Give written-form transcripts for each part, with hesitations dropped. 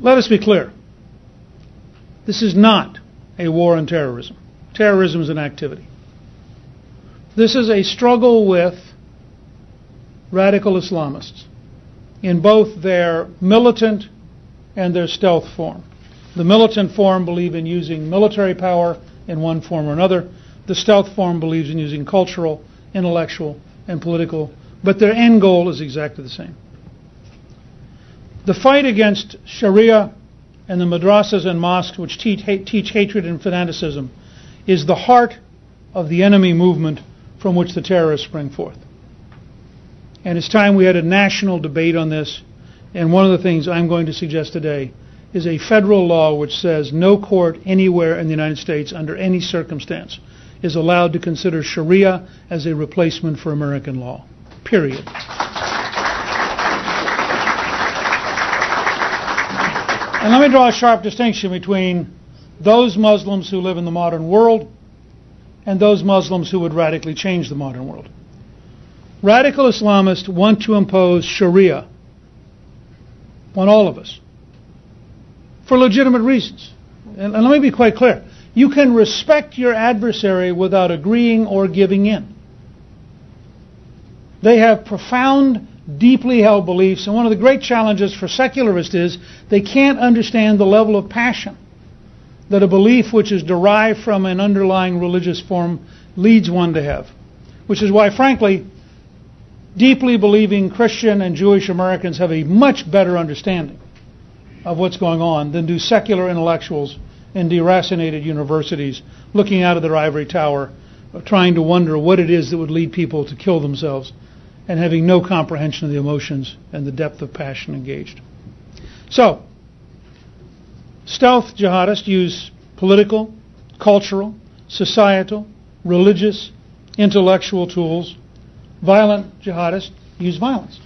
let us be clear. This is not a war on terrorism. Terrorism is an activity. This is a struggle with radical Islamists in both their militant and their stealth form. The militant form believe in using military power in one form or another. The stealth form believes in using cultural, intellectual, and political, but their end goal is exactly the same. The fight against Sharia and the madrasas and mosques which teach hatred and fanaticism is the heart of the enemy movement from which the terrorists spring forth. And it's time we had a national debate on this, and one of the things I'm going to suggest today is a federal law which says no court anywhere in the United States under any circumstance is allowed to consider Sharia as a replacement for American law. Period. And let me draw a sharp distinction between those Muslims who live in the modern world and those Muslims who would radically change the modern world. Radical Islamists want to impose Sharia on all of us for legitimate reasons. And let me be quite clear. You can respect your adversary without agreeing or giving in. They have profound, deeply held beliefs, and one of the great challenges for secularists is they can't understand the level of passion that a belief which is derived from an underlying religious form leads one to have. Which is why, frankly, deeply believing Christian and Jewish Americans have a much better understanding of what's going on than do secular intellectuals in deracinated universities looking out of their ivory tower, trying to wonder what it is that would lead people to kill themselves and having no comprehension of the emotions and the depth of passion engaged. So, stealth jihadists use political, cultural, societal, religious, intellectual tools. Violent jihadists use violence.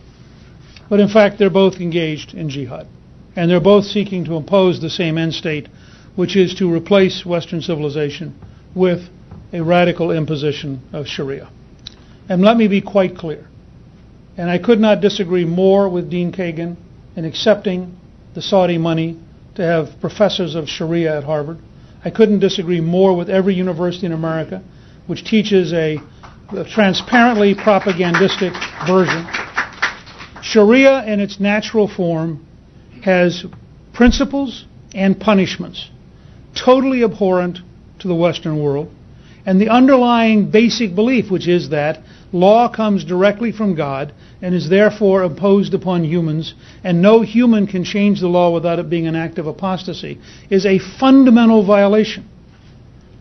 But in fact, they're both engaged in jihad. And they're both seeking to impose the same end state, which is to replace Western civilization with a radical imposition of Sharia. And let me be quite clear. And I could not disagree more with Dean Kagan in accepting the Saudi money to have professors of Sharia at Harvard. I couldn't disagree more with every university in America which teaches a transparently propagandistic version. Sharia in its natural form has principles and punishments totally abhorrent to the Western world, and the underlying basic belief, which is that law comes directly from God and is therefore imposed upon humans, and no human can change the law without it being an act of apostasy, is a fundamental violation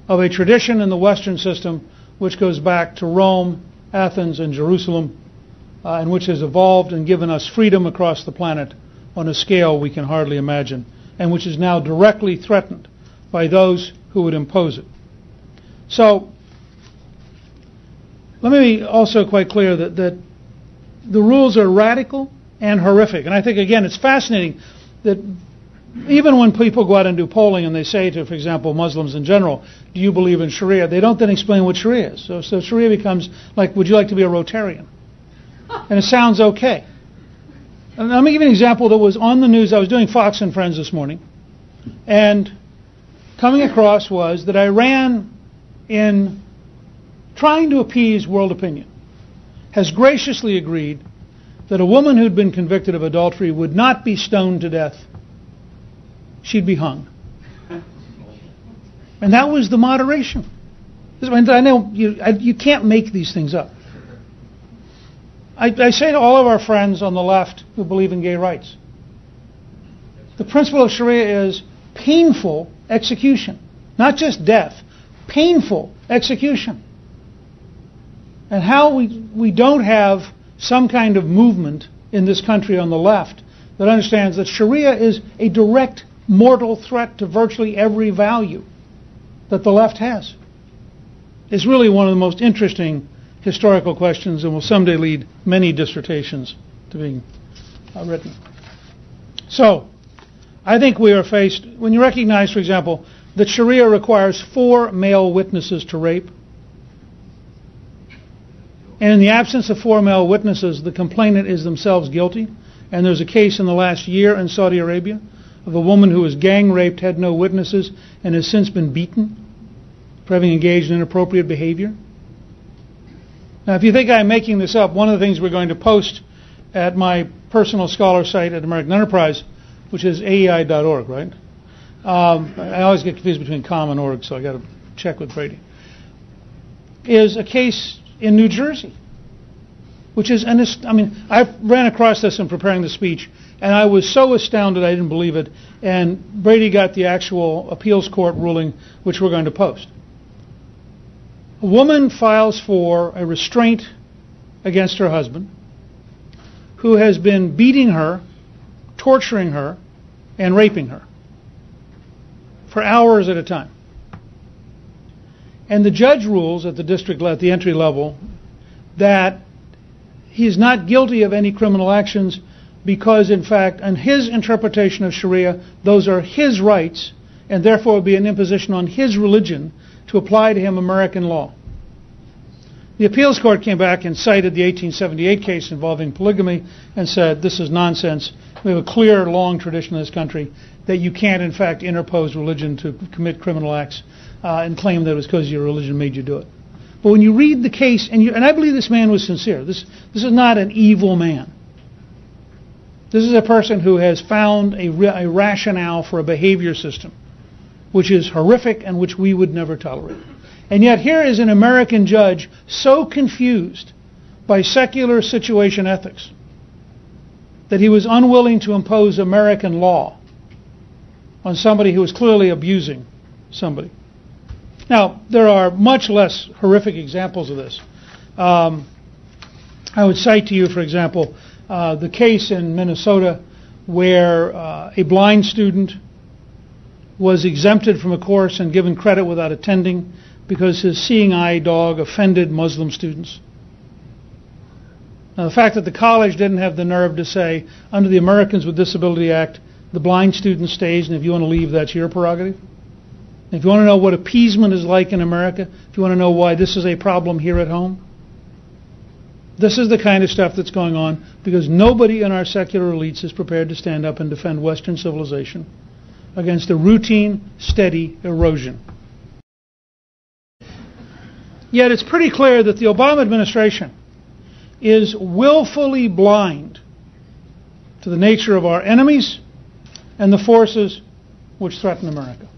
of a tradition in the Western system which goes back to Rome, Athens, and Jerusalem, and which has evolved and given us freedom across the planet on a scale we can hardly imagine, and which is now directly threatened by those who would impose it. So, let me be also quite clear that the rules are radical and horrific. And I think, again, it's fascinating that even when people go out and do polling and they say to, for example, Muslims in general, do you believe in Sharia? They don't then explain what Sharia is. So Sharia becomes like, would you like to be a Rotarian? And it sounds okay. And let me give you an example that was on the news. I was doing Fox and Friends this morning, and coming across was that Iran, in trying to appease world opinion, has graciously agreed that a woman who'd been convicted of adultery would not be stoned to death. She'd be hung. And that was the moderation. I know you can't make these things up. I say to all of our friends on the left who believe in gay rights, the principle of Sharia is painful execution. Not just death, painful execution. And how we don't have some kind of movement in this country on the left that understands that Sharia is a direct mortal threat to virtually every value that the left has is really one of the most interesting historical questions and will someday lead many dissertations to being written. So, I think we are faced, when you recognize, for example, that Sharia requires 4 male witnesses to rape, and in the absence of 4 male witnesses, the complainant is themselves guilty, and there's a case in the last year in Saudi Arabia of a woman who was gang raped, had no witnesses, and has since been beaten for having engaged in inappropriate behavior. Now, if you think I'm making this up, one of the things we're going to post at my personal scholar site at American Enterprise, which is aei.org, right? I always get confused between com and org, so I got to check with Brady. Is a case in New Jersey, which is, I ran across this in preparing the speech, and I was so astounded I didn't believe it, and Brady got the actual appeals court ruling, which we're going to post. A woman files for a restraint against her husband, who has been beating her, torturing her, and raping her for hours at a time. And the judge rules at the entry level that he is not guilty of any criminal actions because, in fact, in his interpretation of Sharia, those are his rights, and therefore it would be an imposition on his religion to apply to him American law. The appeals court came back and cited the 1878 case involving polygamy and said, this is nonsense. We have a clear, long tradition in this country that you can't, in fact, interpose religion to commit criminal acts and claim that it was because your religion made you do it. But when you read the case, and I believe this man was sincere. This is not an evil man. This is a person who has found a rationale for a behavior system which is horrific and which we would never tolerate. And yet here is an American judge so confused by secular situation ethics that he was unwilling to impose American law on somebody who was clearly abusing somebody. Now, there are much less horrific examples of this. I would cite to you, for example, the case in Minnesota where a blind student was exempted from a course and given credit without attending because his seeing eye dog offended Muslim students. Now, the fact that the college didn't have the nerve to say, under the Americans with Disability Act, the blind student stays, and if you want to leave, that's your prerogative. And if you want to know what appeasement is like in America, if you want to know why this is a problem here at home, this is the kind of stuff that's going on because nobody in our secular elites is prepared to stand up and defend Western civilization against a routine, steady erosion. Yet it's pretty clear that the Obama administration is willfully blind to the nature of our enemies and the forces which threaten America.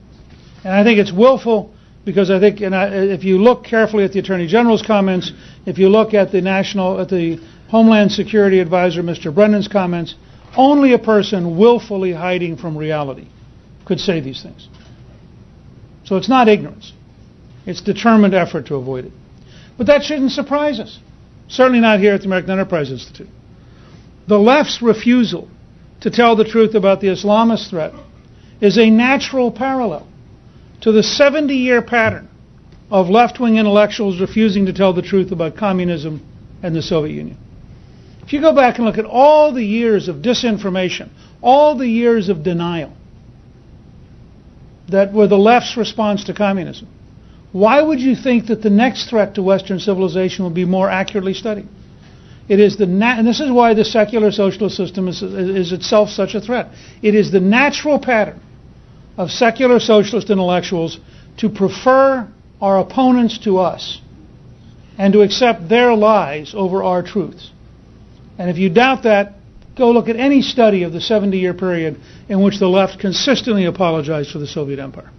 And I think it's willful because I think, if you look carefully at the Attorney General's comments, if you look at the Homeland Security Advisor, Mr. Brennan's comments, only a person willfully hiding from reality could say these things. So it's not ignorance. It's determined effort to avoid it. But that shouldn't surprise us. Certainly not here at the American Enterprise Institute. The left's refusal to tell the truth about the Islamist threat is a natural parallel to the 70-year pattern of left-wing intellectuals refusing to tell the truth about communism and the Soviet Union. If you go back and look at all the years of disinformation, all the years of denial that were the left's response to communism, why would you think that the next threat to Western civilization will be more accurately studied? It is and this is why the secular socialist system is itself such a threat. It is the natural pattern of secular socialist intellectuals to prefer our opponents to us and to accept their lies over our truths. And if you doubt that, go look at any study of the 70-year period in which the left consistently apologized for the Soviet Empire.